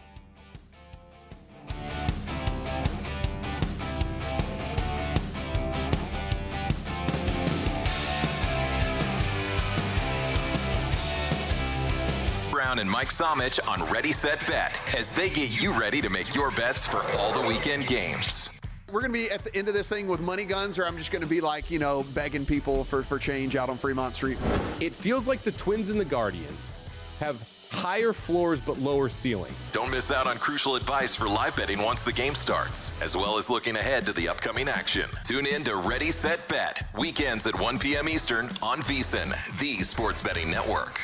S6: Brown and Mike Somich on Ready, Set, Bet as they get you ready to make your bets for all the weekend games.
S9: We're going to be at the end of this thing with money guns, or I'm just going to be like, begging people for change out on Fremont Street.
S10: It feels like the Twins and the Guardians have higher floors but lower ceilings.
S6: Don't miss out on crucial advice for live betting once the game starts, as well as looking ahead to the upcoming action. Tune in to Ready, Set, Bet, weekends at 1 p.m. Eastern on VSiN, the sports betting network.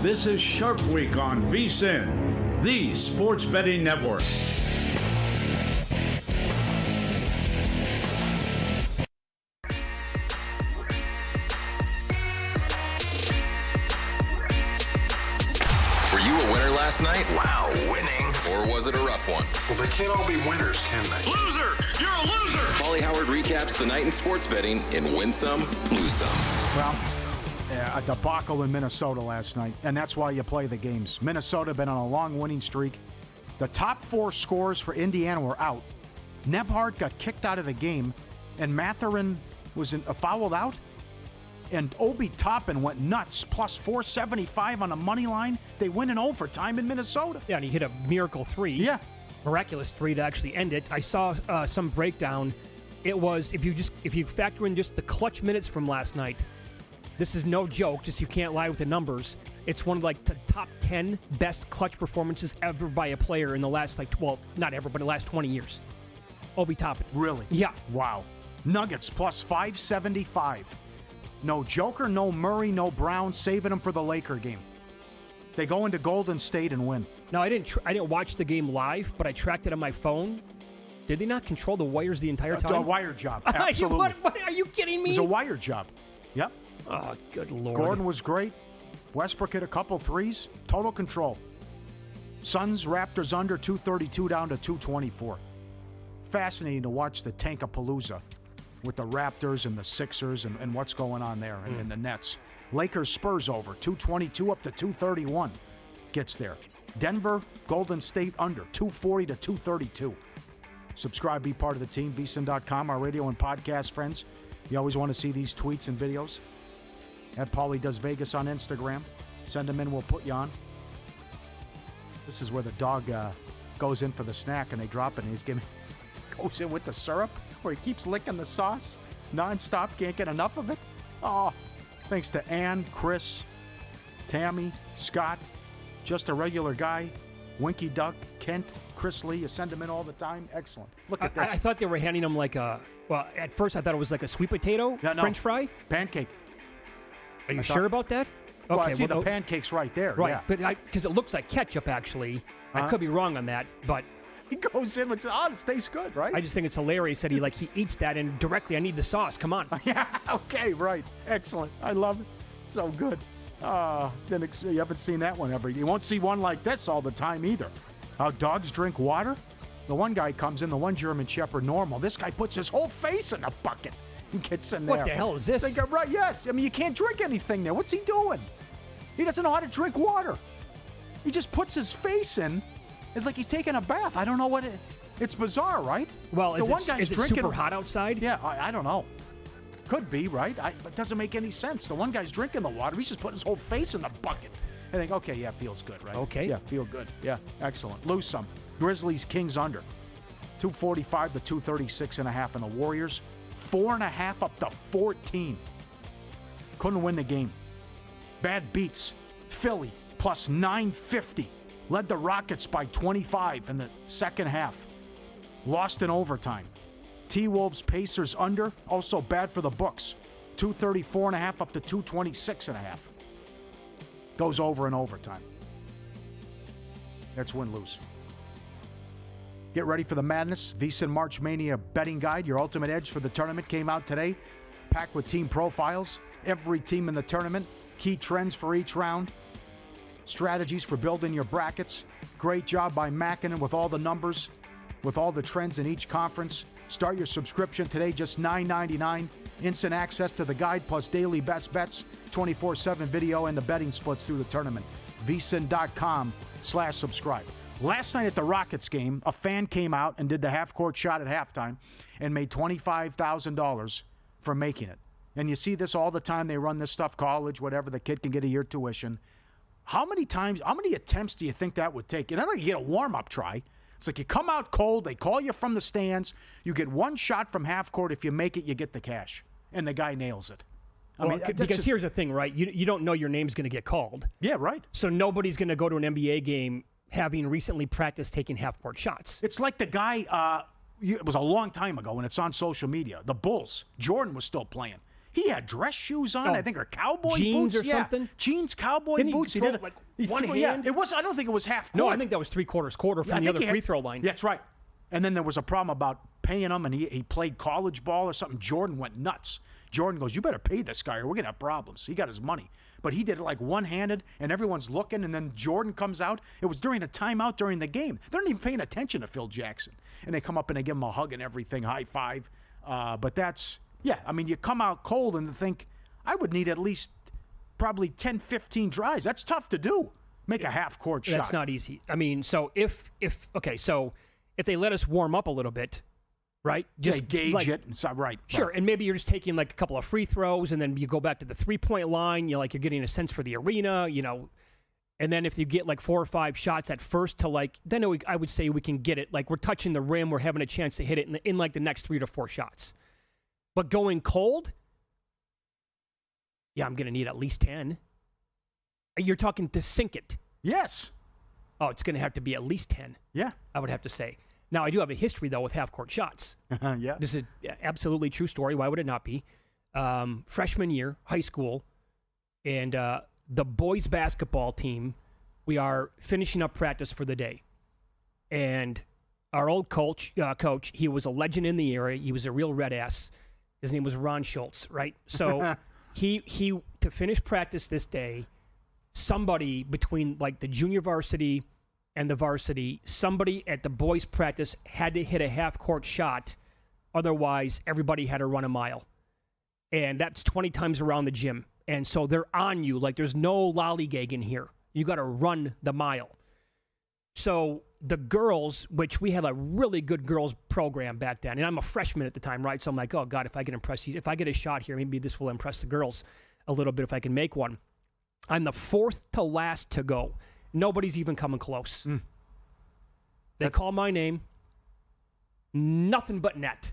S1: This is Sharp Week on VSiN, the sports betting network.
S6: Were you a winner last night? Wow, winning. Or was it a rough one?
S11: Well, they can't all be winners, can they?
S3: Loser! You're a loser!
S6: Paulie Howard recaps the night in sports betting in Win Some, Lose Some.
S5: Well, a debacle in Minnesota last night, and that's why you play the games. Minnesota been on a long winning streak. The top four scores for Indiana were out. Nebhard got kicked out of the game, and Matherin was fouled out. And Obi Toppin went nuts, plus 475 on a money line. They win in overtime in Minnesota.
S4: Yeah, and he hit a miracle three.
S5: Yeah.
S4: Miraculous three to actually end it. I saw some breakdown. It was, if you factor in just the clutch minutes from last night, this is no joke, just you can't lie with the numbers. It's one of the top 10 best clutch performances ever by a player in the last, not ever, but the last 20 years. Obi Toppin.
S5: Really?
S4: Yeah.
S5: Wow. Nuggets plus 575. No Joker, no Murray, no Brown, saving them for the Laker game. They go into Golden State and win.
S4: Now, I didn't watch the game live, but I tracked it on my phone. Did they not control the wires the entire time?
S5: A wire job, absolutely.
S4: What, are you kidding me?
S5: It was a wire job. Yep.
S4: Oh, good Lord.
S5: Gordon was great. Westbrook hit a couple threes. Total control. Suns, Raptors under 232 down to 224. Fascinating to watch the Tankapalooza with the Raptors and the Sixers and what's going on there and the Nets. Lakers, Spurs over 222 up to 231. Gets there. Denver, Golden State under 240 to 232. Subscribe, be part of the team. VSiN.com, our radio and podcast friends. You always want to see these tweets and videos. At Paulie Does Vegas on Instagram. Send them in, we'll put you on. This is where the dog goes in for the snack and they drop it and goes in with the syrup where he keeps licking the sauce nonstop, can't get enough of it. Oh, thanks to Ann, Chris, Tammy, Scott, just a regular guy, Winky Duck, Kent, Chris Lee. You send them in all the time. Excellent. Look at this.
S4: I thought they were handing him like at first I thought it was like a sweet potato French fry.
S5: Pancake.
S4: Are you sure about that?
S5: Okay, well, I see the pancake's right there.
S4: Right,
S5: yeah.
S4: but because it looks like ketchup, actually. I could be wrong on that, but
S5: he goes in with it tastes good, right?
S4: I just think it's hilarious that he eats that and directly, I need the sauce. Come on.
S5: Yeah, okay, right. Excellent. I love it. So good. You haven't seen that one ever. You won't see one like this all the time either. Dogs drink water? The one guy comes in, the one German Shepherd normal. This guy puts his whole face in a bucket. He gets in there.
S4: What the hell is this?
S5: Right, yes. I mean, you can't drink anything there. What's he doing? He doesn't know how to drink water. He just puts his face in. It's like he's taking a bath. I don't know what it's bizarre, right?
S4: Well, is it super hot outside?
S5: Yeah, I don't know. Could be, right? It doesn't make any sense. The one guy's drinking the water. He's just putting his whole face in the bucket. I think, okay, yeah, feels good, right?
S4: Okay.
S5: Yeah, feel good. Yeah, excellent. Lose some. Grizzlies, Kings under. 245 to 236.5. And the Warriors, 4.5 up to 14. Couldn't win the game. Bad beats. Philly, plus 950. Led the Rockets by 25 in the second half. Lost in overtime. T-Wolves, Pacers under. Also bad for the books. 234.5 up to 226.5. Goes over in overtime. That's win-lose. Get ready for the madness. VSiN March Mania betting guide. Your ultimate edge for the tournament came out today. Packed with team profiles. Every team in the tournament. Key trends for each round. Strategies for building your brackets. Great job by Mackinnon with all the numbers. With all the trends in each conference. Start your subscription today, just $9.99. Instant access to the guide plus daily best bets, 24/7 video, and the betting splits through the tournament. VSiN.com/subscribe. Last night at the Rockets game, a fan came out and did the half-court shot at halftime and made $25,000 for making it. And you see this all the time. They run this stuff, college, whatever. The kid can get a year tuition. How many attempts do you think that would take? You know, you get a warm-up try. It's like you come out cold, they call you from the stands, you get one shot from half court. If you make it, you get the cash. And the guy nails it.
S4: Because here's the thing, right? You don't know your name's going to get called.
S5: Yeah, right.
S4: So nobody's going to go to an NBA game having recently practiced taking half-court shots.
S5: It's like the guy, it was a long time ago, and it's on social media. The Bulls, Jordan was still playing. He had dress shoes on, I think, or cowboy
S4: jeans
S5: boots.
S4: or something.
S5: Jeans, cowboy boots.
S4: He did it one hand.
S5: Yeah, it was. I don't think it was half court.
S4: No, I think that was quarter from the other free throw line.
S5: Yeah, that's right. And then there was a problem about paying him, and he played college ball or something. Jordan went nuts. Jordan goes, "You better pay this guy, or we're gonna have problems." He got his money, but he did it like one-handed, and everyone's looking. And then Jordan comes out. It was during a timeout during the game. They're not even paying attention to Phil Jackson, and they come up and they give him a hug and everything, high five. But that's you come out cold and think. I would need at least probably 10, 15 drives. That's tough to do. Make a half-court shot.
S4: That's not easy. I mean, so if they let us warm up a little bit, right?
S5: Just gauge it. Right.
S4: Sure, and maybe you're just taking like a couple of free throws, and then you go back to the three-point line. You're getting a sense for the arena, And then if you get like 4 or 5 shots at first then I would say we can get it. Like we're touching the rim, we're having a chance to hit it in like the next 3 to 4 shots. But going cold. Yeah, I'm going to need at least 10. You're talking to sink it.
S5: Yes.
S4: Oh, it's going to have to be at least 10.
S5: Yeah.
S4: I would have to say. Now, I do have a history, though, with half-court shots.
S5: Yeah.
S4: This is an absolutely true story. Why would it not be? Freshman year, high school, and the boys' basketball team, we are finishing up practice for the day. And our old coach, he was a legend in the area. He was a real red ass. His name was Ron Schultz, right? So... He to finish practice this day, somebody between like the junior varsity and the varsity, somebody at the boys' practice had to hit a half-court shot. Otherwise, everybody had to run a mile. And that's 20 times around the gym. And so they're on you. Like, there's no lollygagging here. You got to run the mile. So the girls, which we had a really good girls program back then, and I'm a freshman at the time, right? So I'm like, oh, God, if I can impress these, if I get a shot here, maybe this will impress the girls a little bit if I can make one. I'm the fourth to last to go. Nobody's even coming close. They call my name. Nothing but net.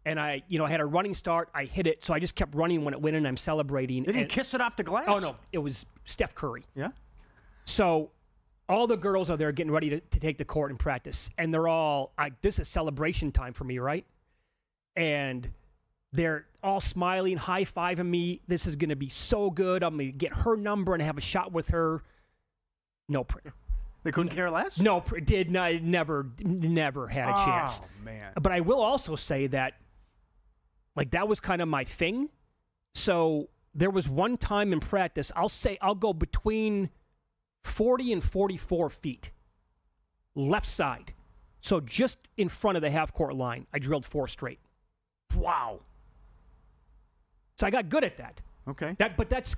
S4: And I had a running start. I hit it, so I just kept running when it went in. I'm celebrating.
S5: They didn't kiss it off the glass?
S4: Oh, no. It was Steph Curry.
S5: Yeah?
S4: So all the girls are there getting ready to take the court and practice. And they're all, this is celebration time for me, right? And they're all smiling, high-fiving me. This is going to be so good. I'm going to get her number and have a shot with her. No.
S5: They couldn't care less?
S4: No, never had a chance.
S5: Oh, man.
S4: But I will also say that, like, that was kind of my thing. So there was one time in practice, I'll go between 40 and 44 feet, left side. So just in front of the half-court line, I drilled 4 straight.
S5: Wow.
S4: So I got good at that.
S5: Okay.
S4: But that's,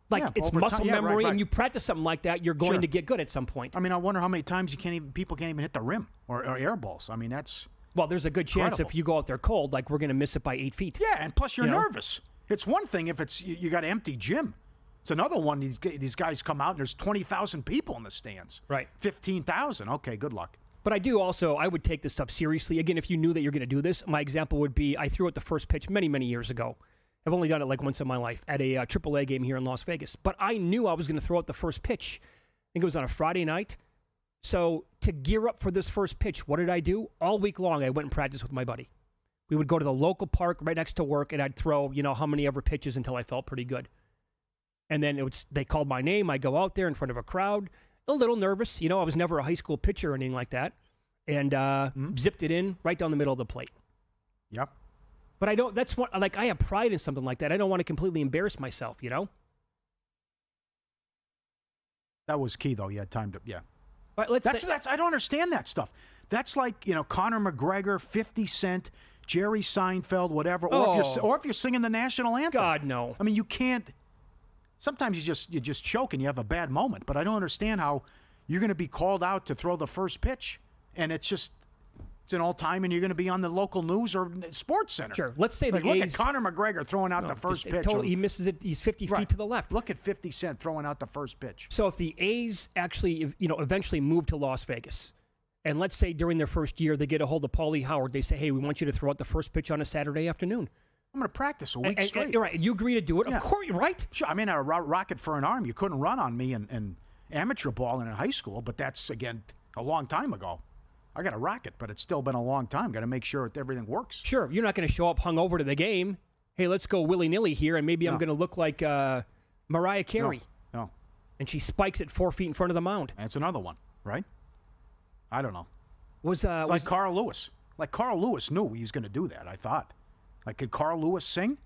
S4: like, it's muscle memory, and you practice something like that, you're going to get good at some point.
S5: I mean, I wonder how many times people can't even hit the rim or air balls. I mean, that's
S4: well, there's a good chance if you go out there cold, like, we're going to miss it by 8 feet.
S5: Yeah, and plus you're nervous. It's one thing if it's you got an empty gym. It's another one. These guys come out and there's 20,000 people in the stands.
S4: Right.
S5: 15,000. Okay, good luck.
S4: But I would take this stuff seriously. Again, if you knew that you're going to do this, my example would be I threw out the first pitch many, many years ago. I've only done it like once in my life at a AAA game here in Las Vegas. But I knew I was going to throw out the first pitch. I think it was on a Friday night. So to gear up for this first pitch, what did I do? All week long, I went and practiced with my buddy. We would go to the local park right next to work, and I'd throw, how many ever pitches until I felt pretty good. And then they called my name. I go out there in front of a crowd, a little nervous. I was never a high school pitcher or anything like that. And zipped it in right down the middle of the plate.
S5: Yep.
S4: But I have pride in something like that. I don't want to completely embarrass myself,
S5: That was key, though. You had time to, yeah.
S4: All right,
S5: I don't understand that stuff. That's like, Conor McGregor, 50 Cent, Jerry Seinfeld, whatever. Or if you're singing the national anthem.
S4: God, no.
S5: I mean, you can't. Sometimes you just choke and you have a bad moment. But I don't understand how you're going to be called out to throw the first pitch, and it's an all time, and you're going to be on the local news or sports center.
S4: Sure. Let's say
S5: look at Conor McGregor throwing out the first pitch.
S4: Totally, he misses it. He's 50 feet to the left.
S5: Look at 50 Cent throwing out the first pitch.
S4: So if the A's actually, eventually move to Las Vegas, and let's say during their first year they get a hold of Paulie Howard, they say, hey, we want you to throw out the first pitch on a Saturday afternoon.
S5: I'm going to practice a week straight.
S4: You're right. You agree to do it.
S5: Yeah.
S4: Of course, you're right.
S5: Sure. I mean, a rocket for an arm. You couldn't run on me in amateur ball and in high school, but that's, again, a long time ago. I got a rocket, but it's still been a long time. Got to make sure that everything works.
S4: Sure. You're not going to show up hungover to the game. Hey, let's go willy-nilly here, and maybe I'm going to look like Mariah Carey.
S5: No.
S4: And she spikes it 4 feet in front of the mound.
S5: That's another one, right? I don't know.
S4: It's
S5: like Carl Lewis. Like Carl Lewis knew he was going to do that, I thought. Like, could Carl Lewis sing?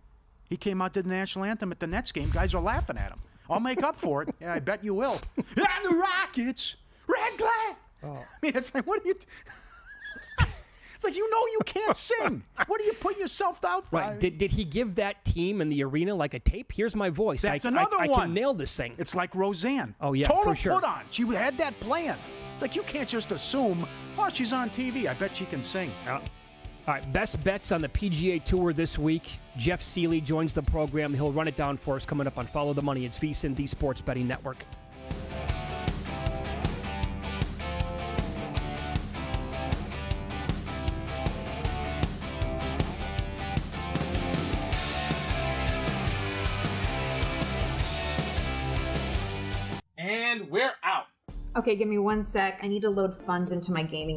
S5: He came out to the national anthem at the Nets game. Guys are laughing at him. I'll make up for it. Yeah, I bet you will. And the Rockets, red glad. Oh. I mean, it's like, what do you... It's like, you can't sing. What do you put yourself out for?
S4: Right. Did he give that team in the arena like a tape? Here's my voice.
S5: That's another one.
S4: I can nail this thing.
S5: It's like Roseanne.
S4: Oh, yeah,
S5: Total
S4: for sure.
S5: put on. She had that plan. It's like, you can't just assume, she's on TV. I bet she can sing.
S4: All right, best bets on the PGA Tour this week. Jeff Seeley joins the program. He'll run it down for us coming up on Follow the Money. It's VSiN, the Sports Betting Network.
S12: And we're out. Okay, give me 1 sec. I need to load funds into my gaming